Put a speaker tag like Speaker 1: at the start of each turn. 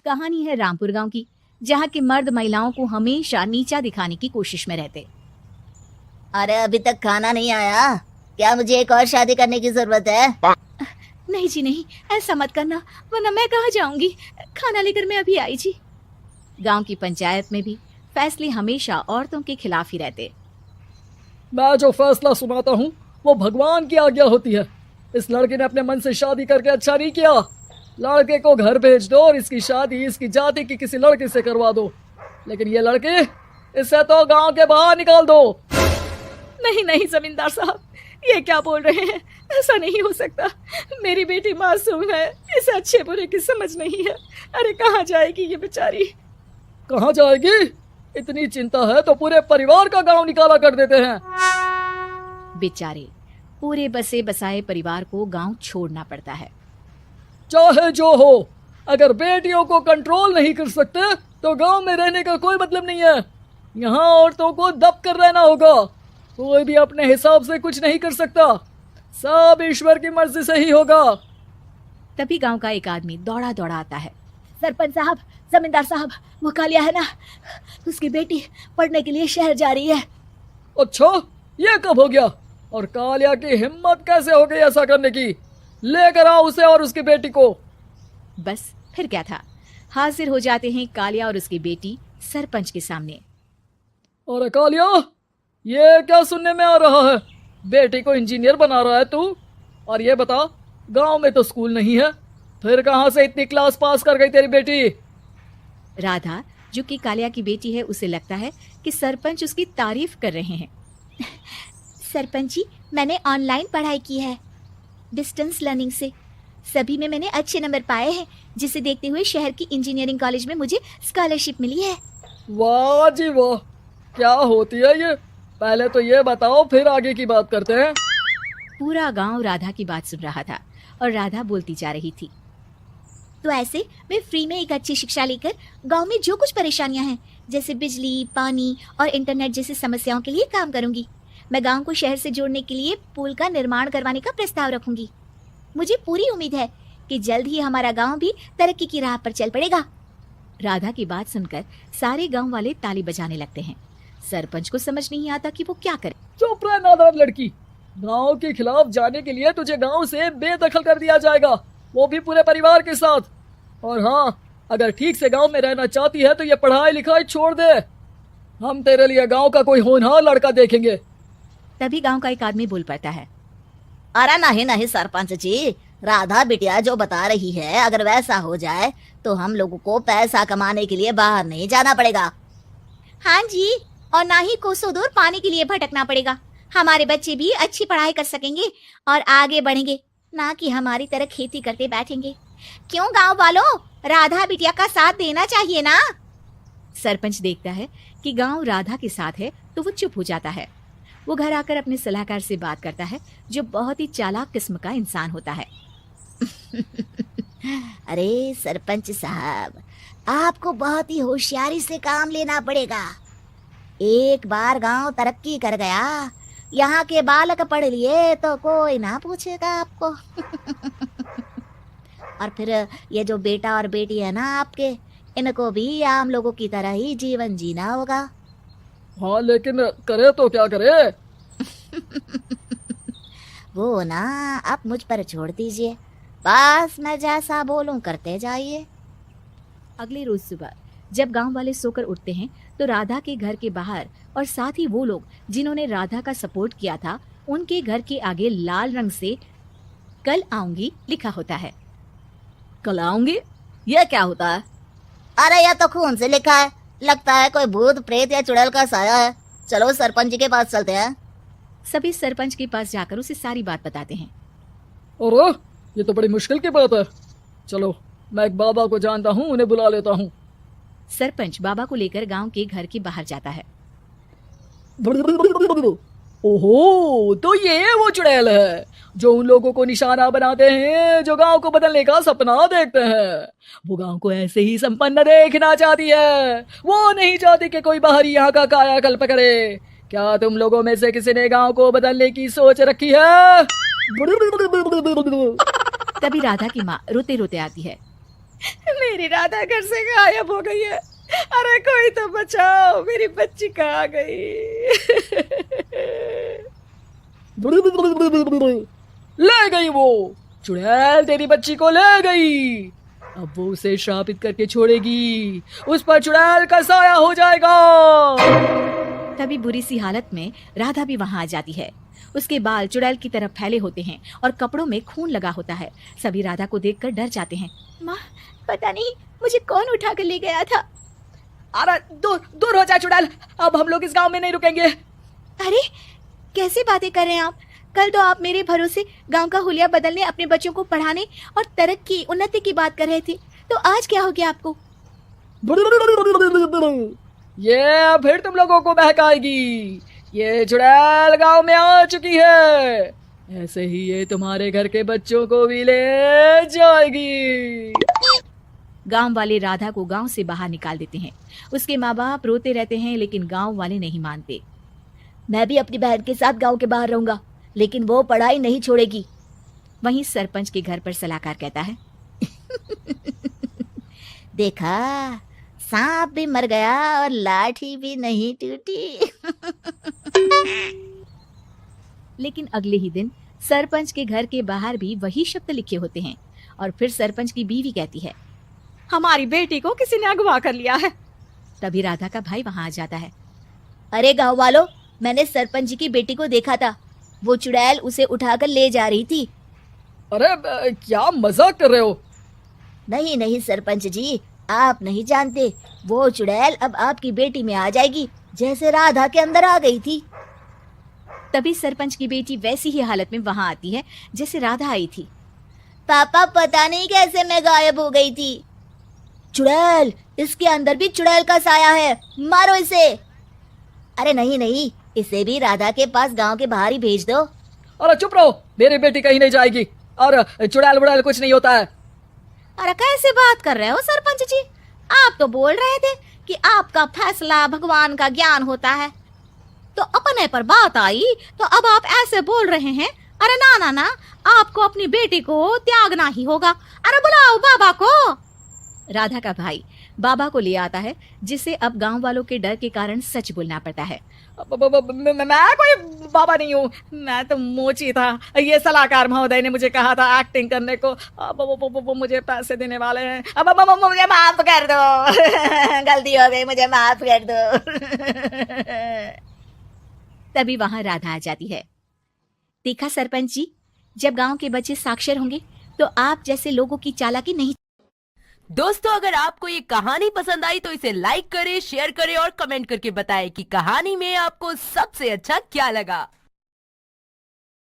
Speaker 1: कहानी है रामपुर गांव की, जहां के मर्द महिलाओं को हमेशा नीचा दिखाने की कोशिश में रहते।
Speaker 2: अरे अभी तक खाना नहीं आया, क्या मुझे एक और शादी करने की जरूरत है?
Speaker 1: नहीं जी नहीं, ऐसा मत करना, वरना मैं कहाँ जाऊंगी। खाना लेकर मैं अभी आई जी। गांव की पंचायत में भी फैसले हमेशा औरतों के खिलाफ ही रहते।
Speaker 3: मैं जो फैसला सुनाता हूँ वो भगवान की आज्ञा होती है। इस लड़के ने अपने मन से शादी करके अच्छा नहीं किया। लड़के को घर भेज दो और इसकी शादी इसकी जाति की किसी लड़के से करवा दो, लेकिन ये लड़के, इसे तो गांव के बाहर निकाल दो।
Speaker 1: नहीं नहीं जमींदार साहब, ये क्या बोल रहे हैं? ऐसा नहीं हो सकता। मेरी बेटी मासूम है, इसे अच्छे बुरे की समझ नहीं है। अरे कहाँ जाएगी ये बेचारी?
Speaker 3: कहाँ जाएगी? इतनी चिंता है तो पूरे परिवार का गांव निकाला कर देते हैं।
Speaker 1: बेचारे पूरे बसे बसाए परिवार को गांव छोड़ना पड़ता है।
Speaker 3: चाहे जो हो, अगर बेटियों को कंट्रोल नहीं कर सकते तो गांव में रहने का कोई मतलब नहीं है। यहाँ औरतों को दब कर रहना होगा। कोई भी अपने हिसाब से कुछ नहीं कर सकता, सब ईश्वर की मर्जी से ही होगा।
Speaker 1: तभी गांव का एक आदमी दौड़ा दौड़ा आता है। सरपंच साहब, जमींदार साहब, वो कालिया है ना, उसकी बेटी पढ़ने के लिए शहर जा रही है।
Speaker 3: अच्छा, ये कब हो गया? और कालिया की हिम्मत कैसे हो गई ऐसा करने की? लेकर आओ उसे और उसकी बेटी को।
Speaker 1: बस फिर क्या था, हाजिर हो जाते हैं कालिया और उसकी बेटी सरपंच के सामने।
Speaker 3: अरे कालिया, ये क्या सुनने में आ रहा है? बेटी को इंजीनियर बना रहा है तू? और ये बता, गांव में तो स्कूल नहीं है, फिर कहां से इतनी क्लास पास कर गई तेरी बेटी?
Speaker 1: राधा, जो कि कालिया की बेटी है, उसे लगता है कि सरपंच उसकी तारीफ कर रहे हैं। सरपंच जी, मैंने ऑनलाइन पढ़ाई की है, डिस्टेंस लर्निंग से। सभी में मैंने अच्छे नंबर पाए हैं, जिसे देखते हुए शहर की इंजीनियरिंग कॉलेज में मुझे स्कॉलरशिप मिली है।
Speaker 3: वाह जी वाह, क्या होती है ये? पहले तो ये बताओ, फिर आगे की बात करते हैं।
Speaker 1: पूरा गांव राधा की बात सुन रहा था और राधा बोलती जा रही थी। तो ऐसे मैं फ्री में एक अच्छी शिक्षा लेकर गांव में जो कुछ परेशानियां हैं, जैसे बिजली, पानी और इंटरनेट जैसी समस्याओं के लिए काम करूंगी। मैं गांव को शहर से जोड़ने के लिए पुल का निर्माण करवाने का प्रस्ताव रखूंगी। मुझे पूरी उम्मीद है कि जल्द ही हमारा गांव भी तरक्की की राह पर चल पड़ेगा। राधा की बात सुनकर सारे गांव वाले ताली बजाने लगते हैं। सरपंच को समझ नहीं आता कि वो क्या करे।
Speaker 3: चुप रह नादान लड़की, गांव के खिलाफ जाने के लिए तुझे गांव से बेदखल कर दिया जाएगा, वो भी पूरे परिवार के साथ। और हाँ, अगर ठीक से गांव में रहना चाहती है तो ये पढ़ाई लिखाई छोड़ दे। हम तेरे लिए गांव का कोई होनहार लड़का देखेंगे।
Speaker 1: तभी गांव का एक आदमी बोल पड़ता है।
Speaker 2: अरे नहीं नहीं सरपंच जी, राधा बिटिया जो बता रही है, अगर वैसा हो जाए तो हम लोगों को पैसा कमाने के लिए बाहर नहीं जाना पड़ेगा।
Speaker 1: हाँ जी, और ना ही कोसों दूर पानी के लिए भटकना पड़ेगा। हमारे बच्चे भी अच्छी पढ़ाई कर सकेंगे और आगे बढ़ेंगे, ना कि हमारी तरह खेती करते बैठेंगे। क्यों गांव वालों, राधा बिटिया का साथ देना चाहिए ना। सरपंच देखता है कि गांव राधा के साथ है तो वो चुप हो जाता है। वो घर आकर अपने सलाहकार से बात करता है, जो बहुत ही चालाक किस्म का इंसान होता है।
Speaker 2: अरे सरपंच साहब, आपको बहुत ही होशियारी से काम लेना पड़ेगा। एक बार गांव तरक्की कर गया, यहाँ के बालक पढ़ लिए तो कोई ना पूछेगा आपको। और फिर ये जो बेटा और बेटी है ना आपके, इनको भी आम लोगों की तरह ही जीवन जीना होगा।
Speaker 3: हाँ, लेकिन करे तो क्या करे?
Speaker 2: वो ना आप मुझ पर छोड़ दीजिए, बस मैं जैसा बोलूं करते जाइए।
Speaker 1: अगले रोज सुबह जब गांव वाले सोकर उठते हैं तो राधा के घर के बाहर और साथ ही वो लोग जिन्होंने राधा का सपोर्ट किया था, उनके घर के आगे लाल रंग से कल आऊंगी लिखा होता है।
Speaker 2: कल आऊंगी, ये क्या होता है? अरे यह तो खून से लिखा है, लगता है कोई भूत प्रेत या चुड़ैल का साया है। चलो सरपंच जी के पास चलते हैं।
Speaker 1: सभी सरपंच के पास जाकर उसे सारी बात बताते हैं।
Speaker 3: और ये तो बड़ी मुश्किल की बात है। चलो, मैं एक बाबा को जानता हूँ, उन्हें बुला लेता हूँ।
Speaker 1: सरपंच बाबा को लेकर गांव के घर के बाहर जाता है।
Speaker 3: ओहो, तो ये वो चुड़ैल है जो उन लोगों को निशाना बनाते हैं जो गांव को बदलने का सपना देखते हैं। वो गांव को ऐसे ही संपन्न देखना चाहती है, वो नहीं चाहती कि कोई बाहरी यहाँ का कायाकल्प करे। क्या तुम लोगों में से किसी ने गांव को बदलने की सोच रखी है?
Speaker 1: तभी राधा की माँ रोते रोते आती है।
Speaker 3: मेरी राधा घर से गायब हो गई है। अरे कोई तो बचाओ, मेरी बच्ची कहाँ गई? ले गई वो, चुड़ैल तेरी बच्ची को ले गई। अब वो उसे श्रापित करके छोड़ेगी, उस पर चुड़ैल का साया हो जाएगा। तभी बुरी सी हालत में राधा भी वहां आ जाती है। उसके बाल चुड़ैल की तरफ फैले होते हैं और कपड़ों में खून लगा होता है। सभी राधा को देखकर डर जाते हैं।
Speaker 1: माँ, पता नहीं मुझे कौन उठा कर ले गया था।
Speaker 3: अरे दूर दूर हो जा चुड़ैल, अब हम लोग इस गांव में नहीं रुकेंगे।
Speaker 1: अरे कैसी बातें कर रहे हैं आप? कल तो आप मेरे भरोसे गांव का हुलिया बदलने, अपने बच्चों को पढ़ाने और तरक्की उन्नति की बात कर रहे थे, तो आज क्या हो गया आपको?
Speaker 3: ये फिर तुम लोगों को बहकाएगी। ये चुड़ैल गांव में आ चुकी है, ऐसे ही ये तुम्हारे घर के बच्चों को भी ले जाएगी। गांव वाले राधा को गांव से बाहर निकाल देते हैं। उसके माँ बाप रोते रहते हैं, लेकिन गांव वाले नहीं मानते।
Speaker 2: मैं भी अपनी बहन के साथ गांव के बाहर रहूंगा, लेकिन वो पढ़ाई नहीं छोड़ेगी।
Speaker 1: वहीं सरपंच के घर पर सलाहकार कहता है,
Speaker 2: देखा, सांप भी मर गया और लाठी भी नहीं टूटी।
Speaker 1: लेकिन अगले ही दिन सरपंच के घर के बाहर भी वही शब्द लिखे होते हैं। और फिर सरपंच की बीवी कहती है, हमारी बेटी को किसी ने अगवा कर लिया है। तभी राधा का भाई वहां आ जाता है।
Speaker 2: अरे गांव वालों, मैंने सरपंच जी की बेटी को देखा था, वो चुड़ैल उसे उठाकर ले जा रही थी।
Speaker 3: अरे क्या मजाक कर रहे हो?
Speaker 2: नहीं नहीं सरपंच जी, आप नहीं जानते, वो चुड़ैल अब आपकी बेटी में आ जाएगी, जैसे राधा के अंदर आ गई थी।
Speaker 1: तभी सरपंच की बेटी वैसी ही हालत में वहां आती है जैसे राधा आई थी।
Speaker 2: पापा, पता नहीं कैसे मैं गायब हो गई थी। चुड़ैल, इसके अंदर भी चुड़ैल का साया है, मारो इसे। अरे नहीं नहीं, इसे भी राधा के पास गांव के बाहर ही भेज दो।
Speaker 3: अरे चुप रहो, मेरी बेटी कहीं नहीं जाएगी, और चुड़ैल बुड़ैल कुछ नहीं होता है।
Speaker 1: अरे कैसे बात कर रहे हो सरपंच जी? आप तो बोल रहे थे कि आपका फैसला भगवान का ज्ञान होता है, तो अपने पर बात आई तो अब आप ऐसे बोल रहे हैं। अरे ना ना ना, आपको अपनी बेटी को त्यागना ही होगा। अरे बुलाओ बाबा को। राधा का भाई बाबा को ले आता है, जिसे अब गांव वालों के डर के कारण सच बोलना पड़ता है। मैं कोई बाबा नहीं हूँ, मैं तो मोची था। ये सलाहकार महोदय ने मुझे कहा था एक्टिंग करने को। वो मुझे पैसे देने वाले हैं। अब मुझे माफ कर दो।
Speaker 2: गलती हो गई, मुझे माफ कर दो।
Speaker 1: तभी वहां राधा आ जाती है। देखा सरपंच जी, जब गांव के बच्चे साक्षर होंगे तो आप जैसे लोगों की चालाकी नहीं।
Speaker 4: दोस्तों, अगर आपको ये कहानी पसंद आई तो इसे लाइक करें, शेयर करें और कमेंट करके बताएं कि कहानी में आपको सबसे अच्छा क्या लगा।